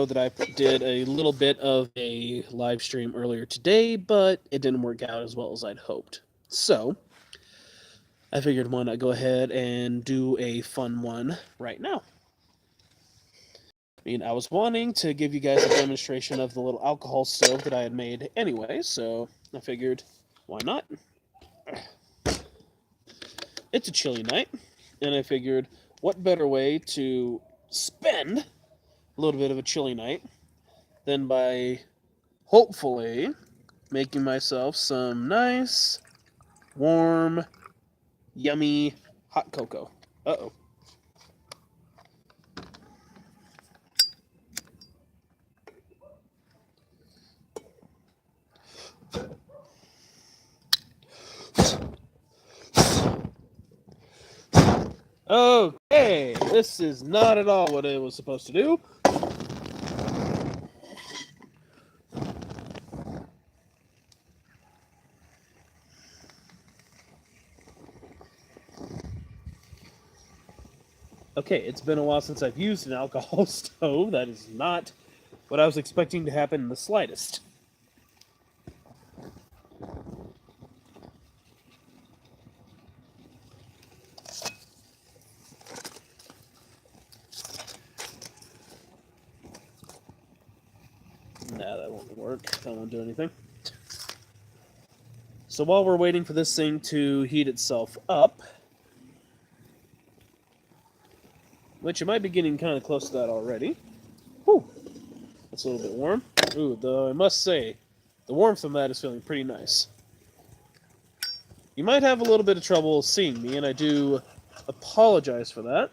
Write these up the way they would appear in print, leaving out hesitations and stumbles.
that I did a little bit of a live stream earlier today, but it didn't work out as well as I'd hoped. So, I figured why not go ahead and do a fun one right now. I was wanting to give you guys a demonstration of the little alcohol stove that I had made anyway, so I figured, why not? It's a chilly night, and I figured, what better way to spend a little bit of a chilly night than by hopefully making myself some nice, warm, yummy hot cocoa. Uh-oh. Okay, this is not at all what it was supposed to do. Okay, it's been a while since I've used an alcohol stove. That is not what I was expecting to happen in the slightest. Nah, that won't work. That won't do anything. So while we're waiting for this thing to heat itself up, which it might be getting kind of close to that already. Whew, that's a little bit warm. Ooh, though I must say, the warmth from that is feeling pretty nice. You might have a little bit of trouble seeing me, and I do apologize for that.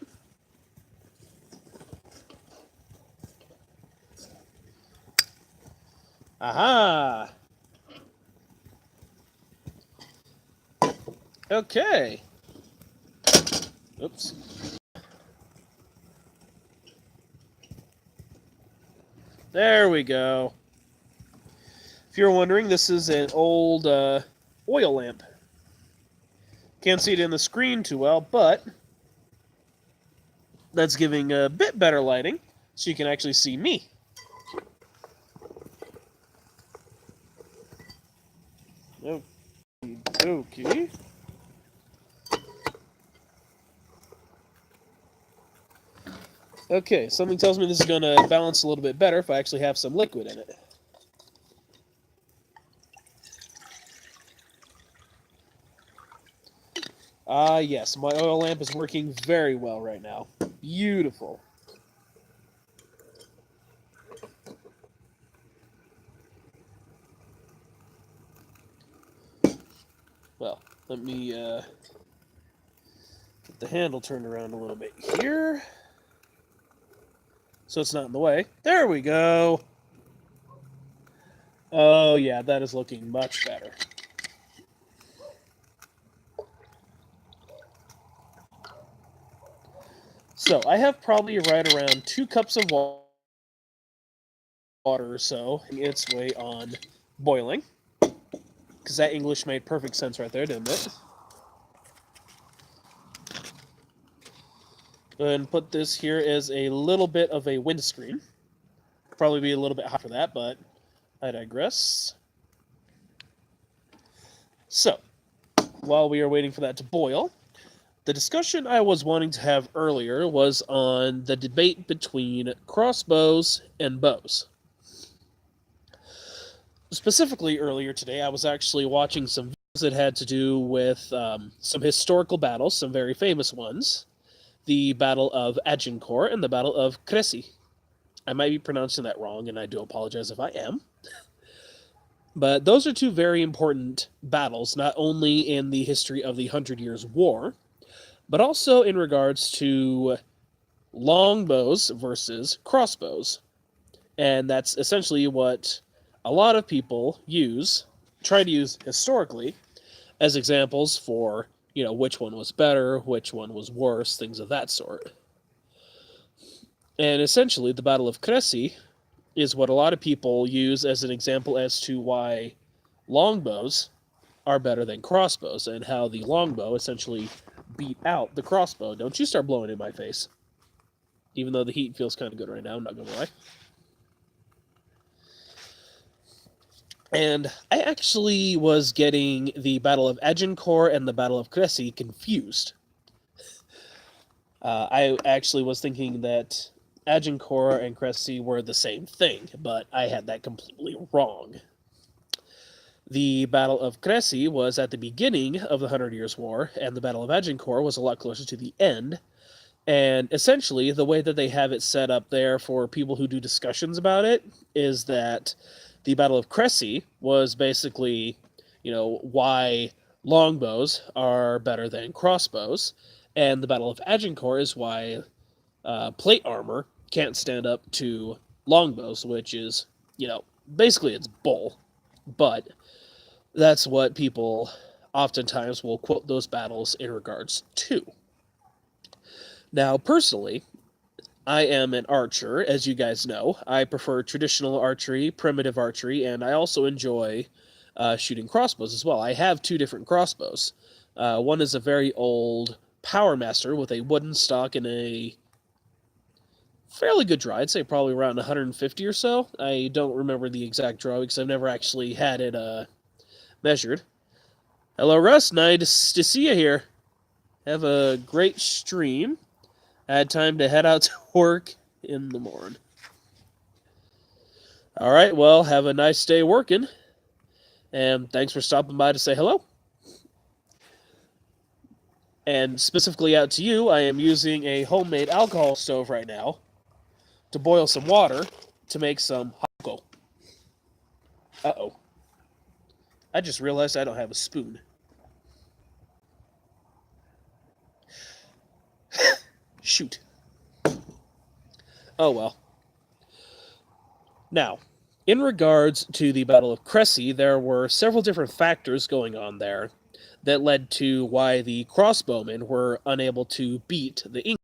Aha! Okay. Oops. There we go. If you're wondering, this is an old oil lamp. Can't see it in the screen too well, but that's giving a bit better lighting, so you can actually see me. Okay. Okay, something tells me this is going to balance a little bit better if I actually have some liquid in it. Ah, yes, my oil lamp is working very well right now. Beautiful. Well, let me get the handle turned around a little bit here, so it's not in the way. There we go. Oh, yeah, that is looking much better. So, I have probably right around 2 cups of water or so, its way on boiling. Because that English made perfect sense right there, didn't it? And put this here as a little bit of a windscreen. Probably be a little bit hot for that, but I digress. So, while we are waiting for that to boil, the discussion I was wanting to have earlier was on the debate between crossbows and bows. Specifically, earlier today, I was actually watching some videos that had to do with some historical battles, some very famous ones. The Battle of Agincourt and the Battle of Crécy. I might be pronouncing that wrong, and I do apologize if I am. But those are 2 very important battles, not only in the history of the 100 Years' War, but also in regards to longbows versus crossbows. And that's essentially what a lot of people try to use historically, as examples for, which one was better, which one was worse, things of that sort. And essentially, the Battle of Crécy is what a lot of people use as an example as to why longbows are better than crossbows, and how the longbow essentially beat out the crossbow. Don't you start blowing in my face. Even though the heat feels kind of good right now, I'm not going to lie. And I actually was getting the Battle of Agincourt and the Battle of Crécy confused. I actually was thinking that Agincourt and Crécy were the same thing, but I had that completely wrong. The Battle of Crécy was at the beginning of the Hundred Years' War, and the Battle of Agincourt was a lot closer to the end. And essentially, the way that they have it set up there for people who do discussions about it is that the Battle of Crécy was basically, why longbows are better than crossbows, and the Battle of Agincourt is why plate armor can't stand up to longbows, which is, basically it's bull. But that's what people oftentimes will quote those battles in regards to. Now, personally, I am an archer, as you guys know. I prefer traditional archery, primitive archery, and I also enjoy shooting crossbows as well. I have two different crossbows. One is a very old Power Master with a wooden stock and a fairly good draw. I'd say probably around 150 or so. I don't remember the exact draw because I've never actually had it measured. Hello, Russ. Nice to see you here. Have a great stream. I had time to head out to work in the morning. All right, well, have a nice day working. And thanks for stopping by to say hello. And specifically out to you, I am using a homemade alcohol stove right now to boil some water to make some hot cocoa. Uh-oh. I just realized I don't have a spoon. Shoot. Oh well. Now, in regards to the Battle of Crécy, there were several different factors going on there that led to why the crossbowmen were unable to beat the English.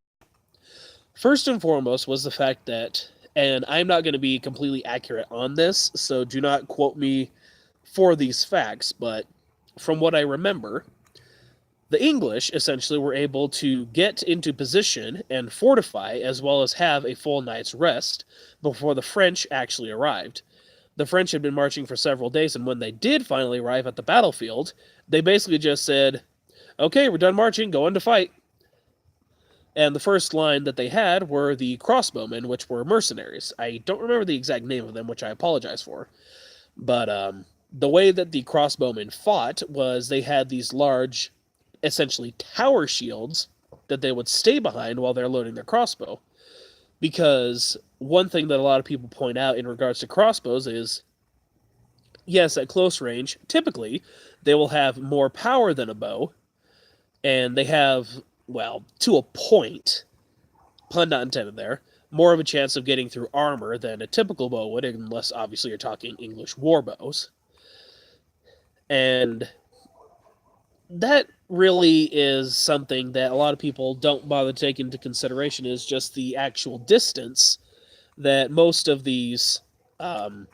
First and foremost was the fact that, and I'm not going to be completely accurate on this, so do not quote me for these facts, but from what I remember, the English essentially were able to get into position and fortify as well as have a full night's rest before the French actually arrived. The French had been marching for several days, and when they did finally arrive at the battlefield, they basically just said, okay, we're done marching, go on to fight. And the first line that they had were the crossbowmen, which were mercenaries. I don't remember the exact name of them, which I apologize for. But the way that the crossbowmen fought was they had these large, essentially tower shields that they would stay behind while they're loading their crossbow. Because one thing that a lot of people point out in regards to crossbows is, yes, at close range, typically, they will have more power than a bow, and they have, well, to a point, pun not intended there, more of a chance of getting through armor than a typical bow would, unless obviously you're talking English war bows. And that really is something that a lot of people don't bother taking into consideration, is just the actual distance that most of these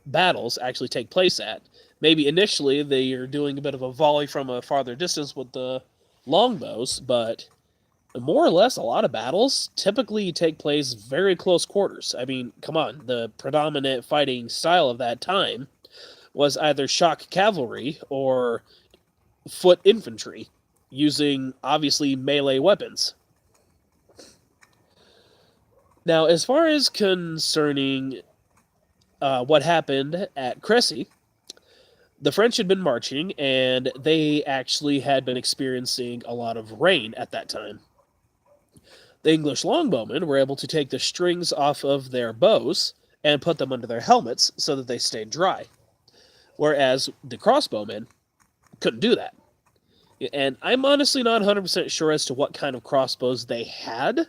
battles actually take place at. Maybe initially they are doing a bit of a volley from a farther distance with the longbows, but more or less a lot of battles typically take place very close quarters. I mean, come on, the predominant fighting style of that time was either shock cavalry or foot infantry, using obviously melee weapons. Now, as far as concerning what happened at Crécy, the French had been marching, and they actually had been experiencing a lot of rain at that time. The English longbowmen were able to take the strings off of their bows and put them under their helmets so that they stayed dry, whereas the crossbowmen couldn't do that. And I'm honestly not 100% sure as to what kind of crossbows they had,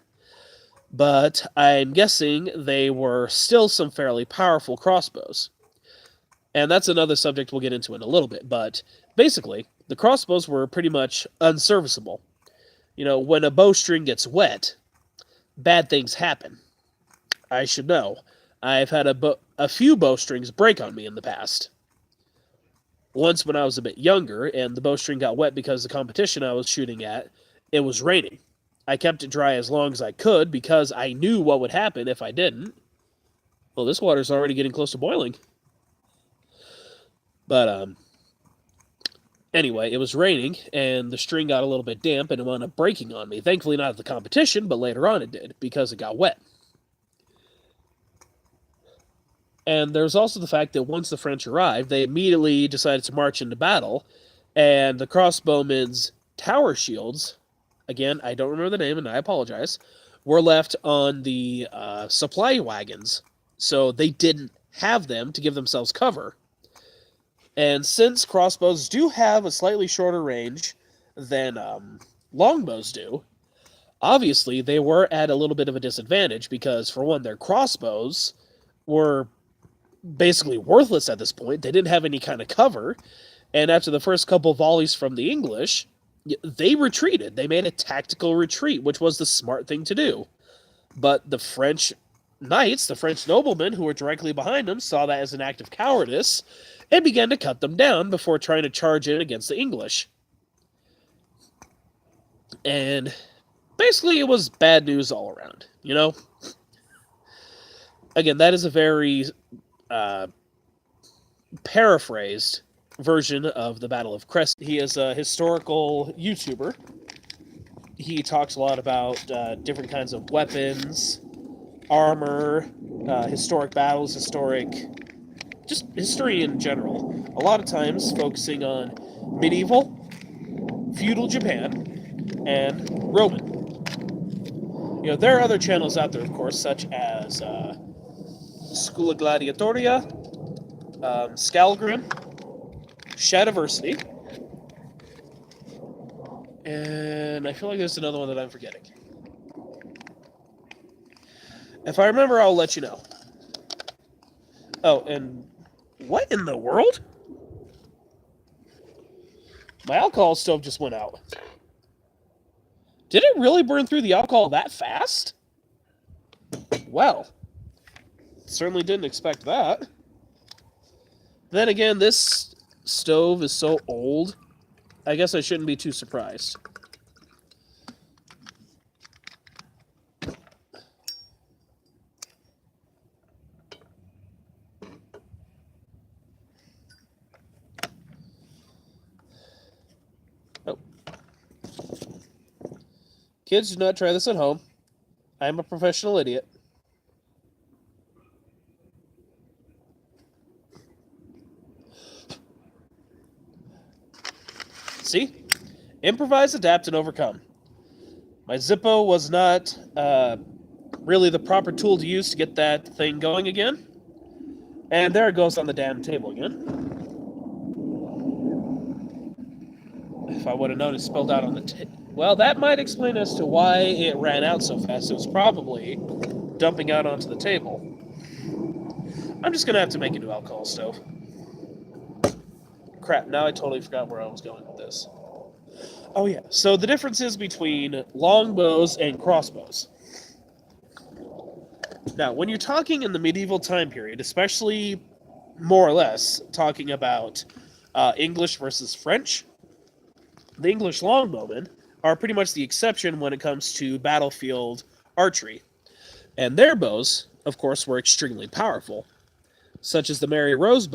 but I'm guessing they were still some fairly powerful crossbows. And that's another subject we'll get into in a little bit, but basically, the crossbows were pretty much unserviceable. When a bowstring gets wet, bad things happen. I should know. I've had a few bowstrings break on me in the past. Once when I was a bit younger, and the bowstring got wet because the competition I was shooting at, it was raining. I kept it dry as long as I could because I knew what would happen if I didn't. Well, this water's already getting close to boiling. But anyway, it was raining, and the string got a little bit damp, and it wound up breaking on me. Thankfully, not at the competition, but later on it did, because it got wet. And there's also the fact that once the French arrived, they immediately decided to march into battle, and the crossbowmen's tower shields, again, I don't remember the name, and I apologize, were left on the supply wagons, so they didn't have them to give themselves cover. And since crossbows do have a slightly shorter range than longbows do, obviously they were at a little bit of a disadvantage because, for one, their crossbows were basically worthless at this point. They didn't have any kind of cover, and after the first couple volleys from the English, they retreated. They made a tactical retreat, which was the smart thing to do. But the French knights, the French noblemen who were directly behind them, saw that as an act of cowardice and began to cut them down before trying to charge in against the English. And basically it was bad news all around, you know? Again, that is a very paraphrased version of the Battle of Cressy. He is a historical YouTuber. He talks a lot about different kinds of weapons, armor, historic battles, just history in general. A lot of times focusing on medieval, feudal Japan, and Roman. You know, there are other channels out there, of course, such as Schola Gladiatoria, Scalgrim, Shadiversity, and I feel like there's another one that I'm forgetting. If I remember, I'll let you know. Oh, and what in the world? My alcohol stove just went out. Did it really burn through the alcohol that fast? Well, certainly didn't expect that. Then again, this stove is so old, I guess I shouldn't be too surprised. Oh. Kids, do not try this at home. I'm a professional idiot. See? Improvise, adapt, and overcome. My Zippo was not really the proper tool to use to get that thing going again. And there it goes on the damn table again. If I would have known it spilled out on the table. Well, that might explain as to why it ran out so fast. It was probably dumping out onto the table. I'm just going to have to make a new alcohol stove. Crap, now I totally forgot where I was going with this. Oh yeah, so the differences between longbows and crossbows. Now, when you're talking in the medieval time period, especially more or less talking about English versus French, the English longbowmen are pretty much the exception when it comes to battlefield archery. And their bows, of course, were extremely powerful, such as the Mary Rose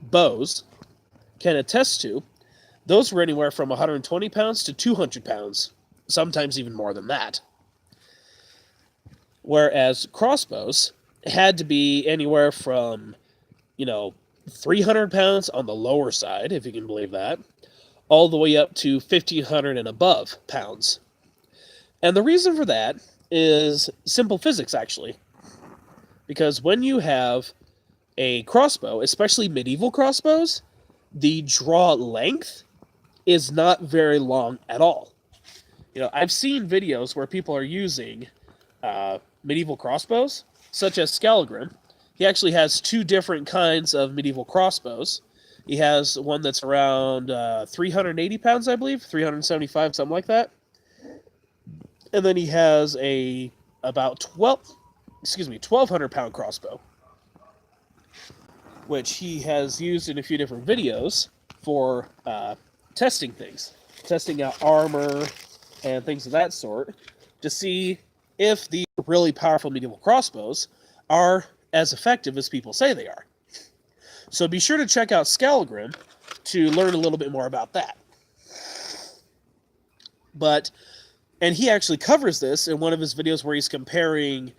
bows can attest to. Those were anywhere from 120 pounds to 200 pounds, sometimes even more than that. Whereas crossbows had to be anywhere from, 300 pounds on the lower side, if you can believe that, all the way up to 1,500 and above pounds. And the reason for that is simple physics, actually. Because when you have a crossbow, especially medieval crossbows, the draw length is not very long at all. I've seen videos where people are using medieval crossbows, such as Scalgrim. He actually has two different kinds of medieval crossbows. He has one that's around 380 pounds, I believe, 375, something like that. And then he has a about 1,200 pound crossbow, which he has used in a few different videos for testing things, testing out armor and things of that sort, to see if the really powerful medieval crossbows are as effective as people say they are. So be sure to check out Scalagrim to learn a little bit more about that. And he actually covers this in one of his videos where he's comparing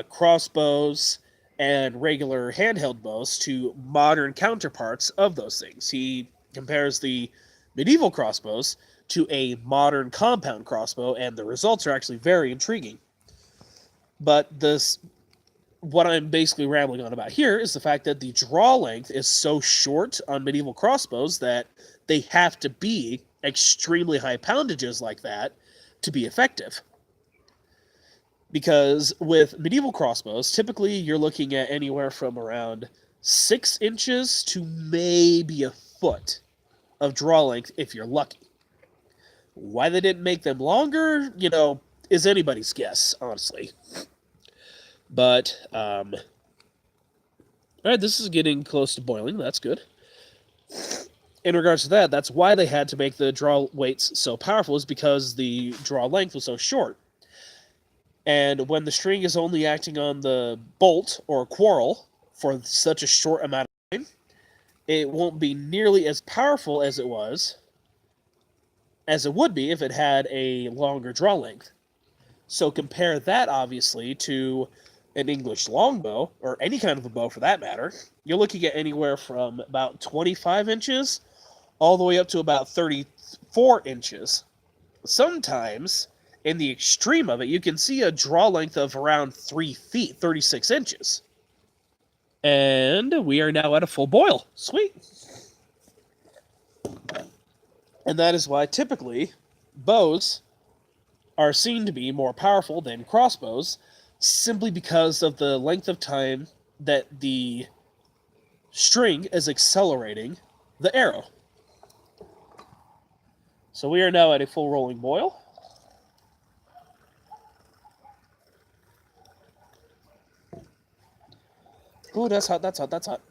crossbows and regular handheld bows to modern counterparts of those things. He compares the medieval crossbows to a modern compound crossbow, and the results are actually very intriguing. But what I'm basically rambling on about here is the fact that the draw length is so short on medieval crossbows that they have to be extremely high poundages like that to be effective. Because with medieval crossbows, typically you're looking at anywhere from around 6 inches to maybe a foot of draw length if you're lucky. Why they didn't make them longer, is anybody's guess, honestly. But, alright, this is getting close to boiling. That's good. In regards to that, that's why they had to make the draw weights so powerful, is because the draw length was so short. And when the string is only acting on the bolt or quarrel for such a short amount of time, it won't be nearly as powerful as it would be if it had a longer draw length. So compare that, obviously, to an English longbow, or any kind of a bow for that matter. You're looking at anywhere from about 25 inches all the way up to about 34 inches. Sometimes, in the extreme of it, you can see a draw length of around 3 feet, 36 inches. And we are now at a full boil. Sweet. And that is why typically bows are seen to be more powerful than crossbows, simply because of the length of time that the string is accelerating the arrow. So we are now at a full rolling boil. Ooh, that's hot, that's hot, that's hot.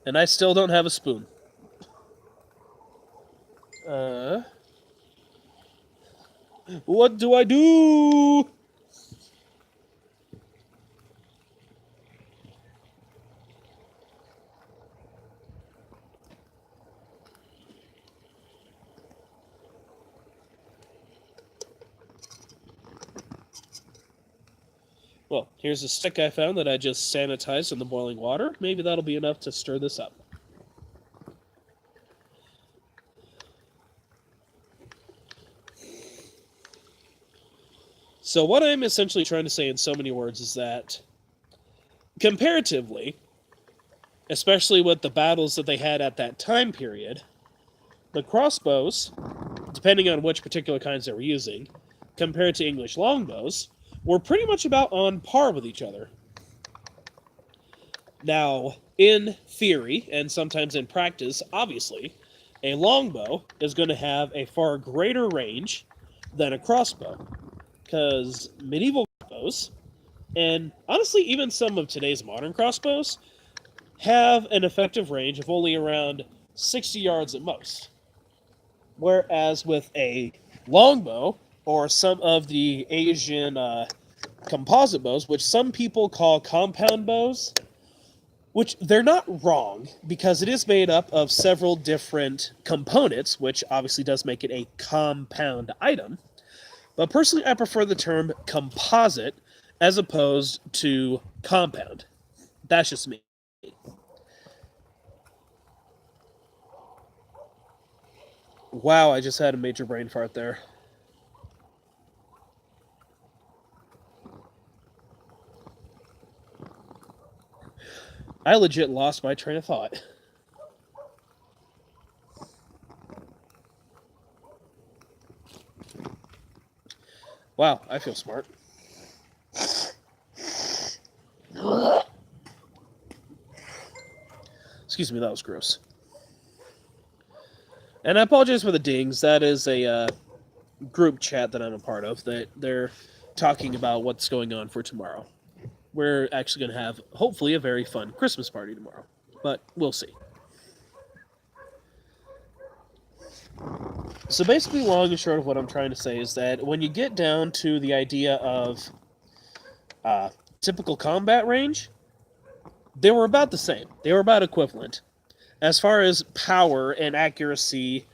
And I still don't have a spoon. What do I do? Well, here's a stick I found that I just sanitized in the boiling water. Maybe that'll be enough to stir this up. So what I'm essentially trying to say in so many words is that, comparatively, especially with the battles that they had at that time period, the crossbows, depending on which particular kinds they were using, compared to English longbows, were pretty much about on par with each other. Now, in theory, and sometimes in practice, obviously, a longbow is going to have a far greater range than a crossbow. Because medieval crossbows, and honestly even some of today's modern crossbows, have an effective range of only around 60 yards at most. Whereas with a longbow, or some of the Asian composite bows, which some people call compound bows, which they're not wrong, because it is made up of several different components, which obviously does make it a compound item. But personally, I prefer the term composite as opposed to compound. That's just me. Wow, I just had a major brain fart there. I legit lost my train of thought. Wow, I feel smart. Excuse me, that was gross. And I apologize for the dings. That is a group chat that I'm a part of, that they're talking about what's going on for tomorrow. We're actually going to have, hopefully, a very fun Christmas party tomorrow. But we'll see. So basically, long and short of what I'm trying to say is that when you get down to the idea of typical combat range, they were about the same. They were about equivalent. As far as power and accuracy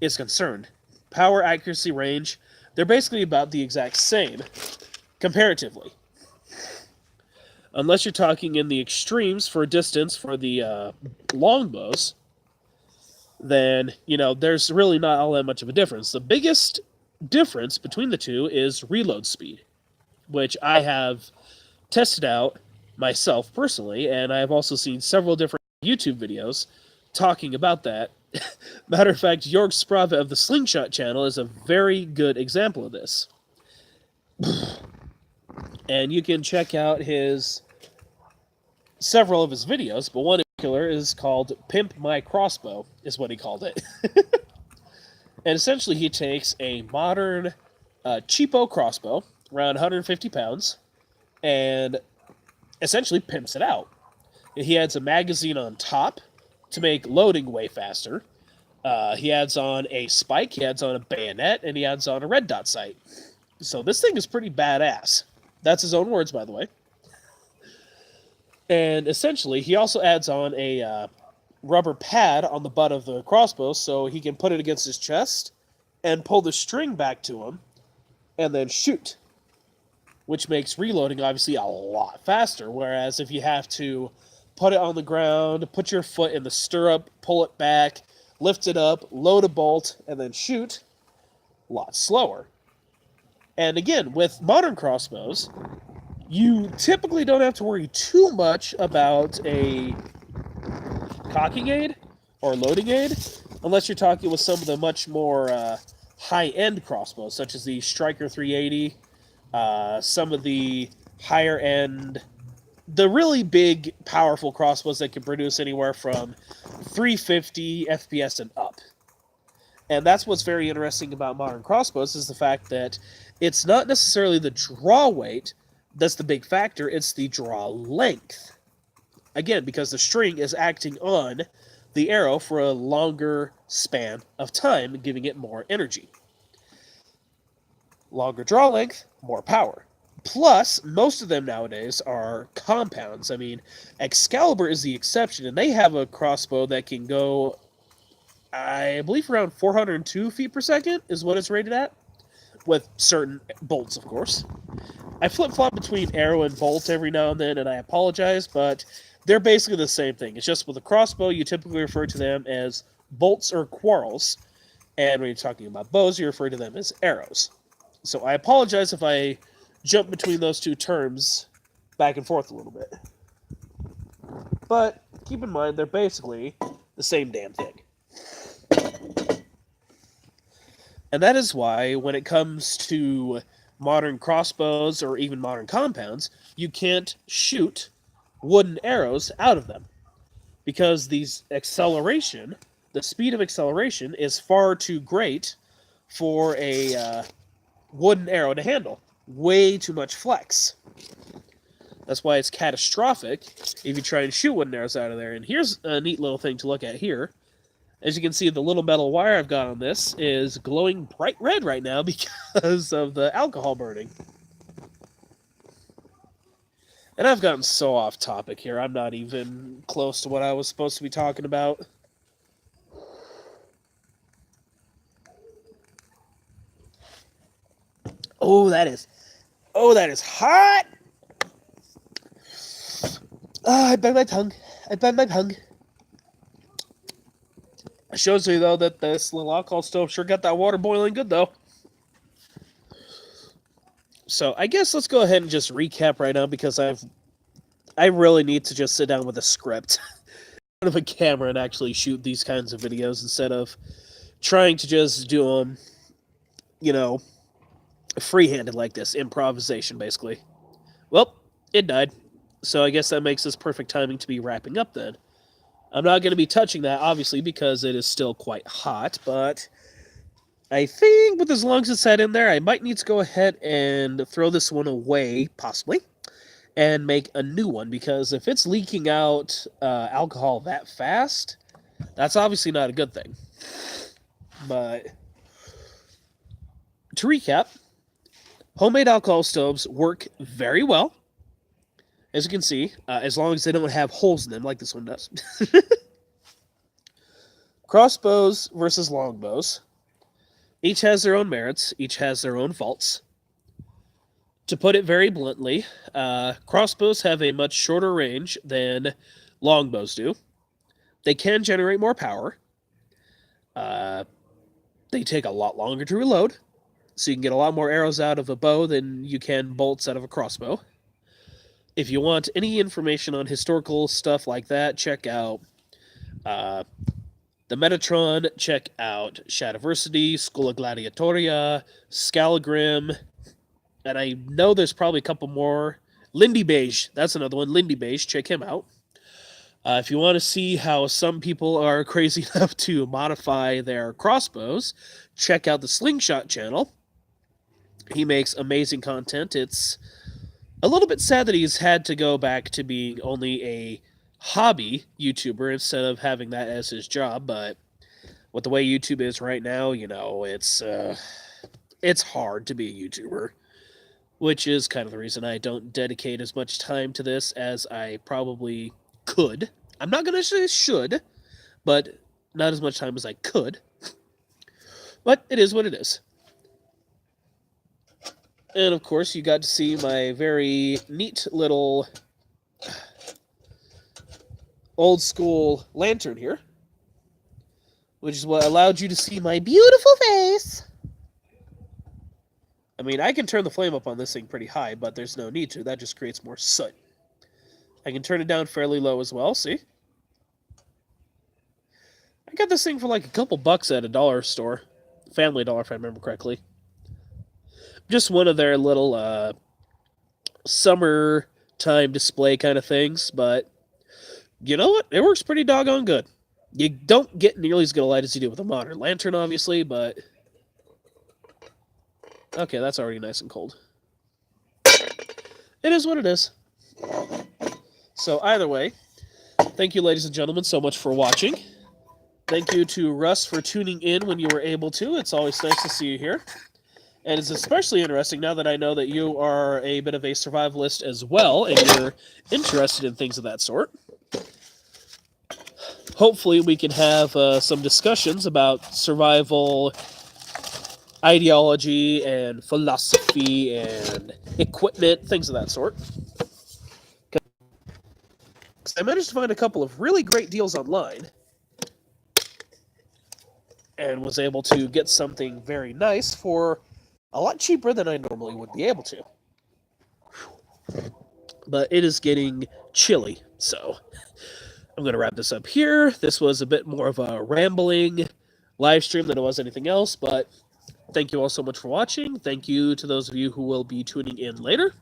is concerned, power, accuracy, range, they're basically about the exact same, comparatively. Unless you're talking in the extremes for distance for the longbows, then, there's really not all that much of a difference. The biggest difference between the two is reload speed, which I have tested out myself personally, and I've also seen several different YouTube videos talking about that. Matter of fact, Jorg Sprave of the Slingshot channel is a very good example of this. And you can check out several of his videos, but one in particular is called Pimp My Crossbow, is what he called it. And essentially he takes a modern cheapo crossbow, around 150 pounds, and essentially pimps it out. He adds a magazine on top to make loading way faster. He adds on a spike, he adds on a bayonet, and he adds on a red dot sight. So this thing is pretty badass. That's his own words, by the way. And essentially, he also adds on a rubber pad on the butt of the crossbow so he can put it against his chest and pull the string back to him and then shoot, which makes reloading obviously a lot faster. Whereas if you have to put it on the ground, put your foot in the stirrup, pull it back, lift it up, load a bolt, and then shoot, a lot slower. And again, with modern crossbows, you typically don't have to worry too much about a cocking aid or loading aid, unless you're talking with some of the much more high-end crossbows, such as the Striker 380, some of the higher-end, the really big, powerful crossbows that can produce anywhere from 350 FPS and up. And that's what's very interesting about modern crossbows, is the fact that it's not necessarily the draw weight that's the big factor, it's the draw length. Again, because the string is acting on the arrow for a longer span of time, giving it more energy. Longer draw length, more power. Plus, most of them nowadays are compounds. I mean, Excalibur is the exception, and they have a crossbow that can go, I believe, around 402 feet per second is what it's rated at, with certain bolts, of course. I flip-flop between arrow and bolt every now and then, and I apologize, but they're basically the same thing. It's just with a crossbow, you typically refer to them as bolts or quarrels, and when you're talking about bows, you refer to them as arrows. So I apologize if I jump between those two terms back and forth a little bit. But keep in mind, they're basically the same damn thing. And that is why, when it comes to modern crossbows or even modern compounds, you can't shoot wooden arrows out of them. Because the speed of acceleration is far too great for a wooden arrow to handle. Way too much flex. That's why it's catastrophic if you try and shoot wooden arrows out of there. And here's a neat little thing to look at here. As you can see, the little metal wire I've got on this is glowing bright red right now because of the alcohol burning. And I've gotten so off topic here, I'm not even close to what I was supposed to be talking about. Oh, that is hot! I burned my tongue. It shows me, though, that this little alcohol stove sure got that water boiling good, though. So I guess let's go ahead and just recap right now, because I really need to just sit down with a script in front of a camera and actually shoot these kinds of videos instead of trying to just do them, free-handed like this. Improvisation, basically. Well, it died. So I guess that makes this perfect timing to be wrapping up then. I'm not going to be touching that, obviously, because it is still quite hot, but I think with as long as it's set in there, I might need to go ahead and throw this one away, possibly, and make a new one, because if it's leaking out alcohol that fast, that's obviously not a good thing. But to recap, homemade alcohol stoves work very well. As you can see, as long as they don't have holes in them like this one does. Crossbows versus longbows. Each has their own merits. Each has their own faults. To put it very bluntly, crossbows have a much shorter range than longbows do. They can generate more power. They take a lot longer to reload, so you can get a lot more arrows out of a bow than you can bolts out of a crossbow. If you want any information on historical stuff like that, check out the Metatron, check out Shadiversity, Schola Gladiatoria, Scalagrim, and I know there's probably a couple more. Lindy Beige, that's another one. Lindy Beige, check him out. If you want to see how some people are crazy enough to modify their crossbows, check out the Slingshot channel. He makes amazing content. It's a little bit sad that he's had to go back to being only a hobby YouTuber instead of having that as his job, but with the way YouTube is right now, you know, it's hard to be a YouTuber, which is kind of the reason I don't dedicate as much time to this as I probably could. I'm not going to say should, but not as much time as I could. But it is what it is. And of course, you got to see my very neat little old school lantern here, which is what allowed you to see my beautiful face. I mean, I can turn the flame up on this thing pretty high, but there's no need to. That just creates more soot. I can turn it down fairly low as well, see? I got this thing for like a couple bucks at a dollar store. Family Dollar, if I remember correctly. Just one of their little summertime display kind of things, but you know what? It works pretty doggone good. You don't get nearly as good a light as you do with a modern lantern, obviously, but... Okay, that's already nice and cold. It is what it is. So either way, thank you, ladies and gentlemen, so much for watching. Thank you to Russ for tuning in when you were able to. It's always nice to see you here. And it's especially interesting now that I know that you are a bit of a survivalist as well, and you're interested in things of that sort. Hopefully we can have some discussions about survival ideology and philosophy and equipment, things of that sort. I managed to find a couple of really great deals online and was able to get something very nice for a lot cheaper than I normally would be able to. But it is getting chilly, so I'm going to wrap this up here. This was a bit more of a rambling live stream than it was anything else, but thank you all so much for watching. Thank you to those of you who will be tuning in later.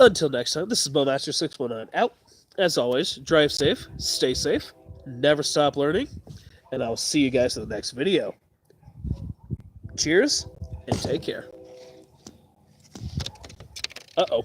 Until next time, this is Bowmaster619 out. As always, drive safe, stay safe, never stop learning, and I'll see you guys in the next video. Cheers, and take care. Uh-oh.